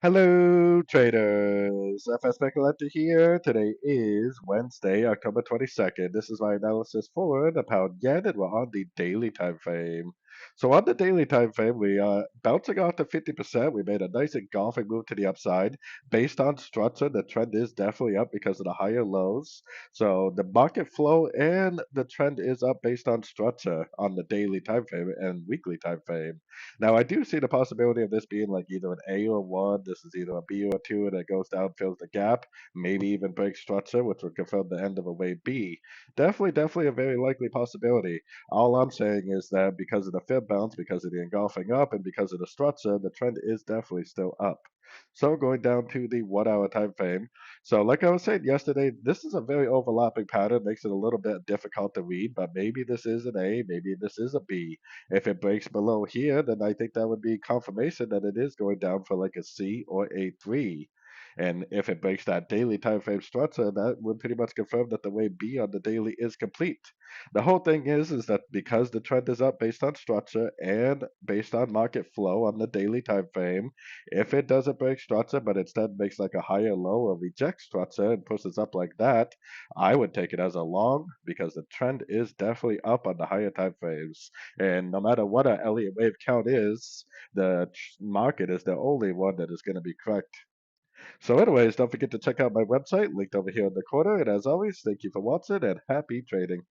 Hello, traders. FX Pip Collector here. Today is Wednesday, October 22nd. This is my analysis for the pound yen, and we're on the daily time frame. So on the daily time frame, we are bouncing off to 50%. We made a nice engulfing move to the upside. Based on structure, the trend is definitely up because of the higher lows. So the market flow and the trend is up based on structure on the daily time frame and weekly time frame. Now, I do see the possibility of this being like either an A or one. This is either a B or two, and it goes down, fills the gap, maybe even breaks structure, which would confirm the end of a wave B. Definitely a very likely possibility. All I'm saying is that because of the fib bounce, because of the engulfing up, and because of the structure, the trend is definitely still up. So going down to the 1 hour time frame. So like I was saying yesterday, this is a very overlapping pattern, makes it a little bit difficult to read, but maybe this is an A, maybe this is a B. If it breaks below here, then I think that would be confirmation that it is going down for like a C or a 3. And if it breaks that daily time frame structure, that would pretty much confirm that the wave B on the daily is complete. The whole thing is that because the trend is up based on structure and based on market flow on the daily time frame, if it doesn't break structure but instead makes like a higher low or rejects structure and pushes up like that, I would take it as a long because the trend is definitely up on the higher time frames. And no matter what our Elliott wave count is, the market is the only one that is going to be correct. So, anyways, don't forget to check out my website linked over here in the corner. And as always, thank you for watching and happy trading.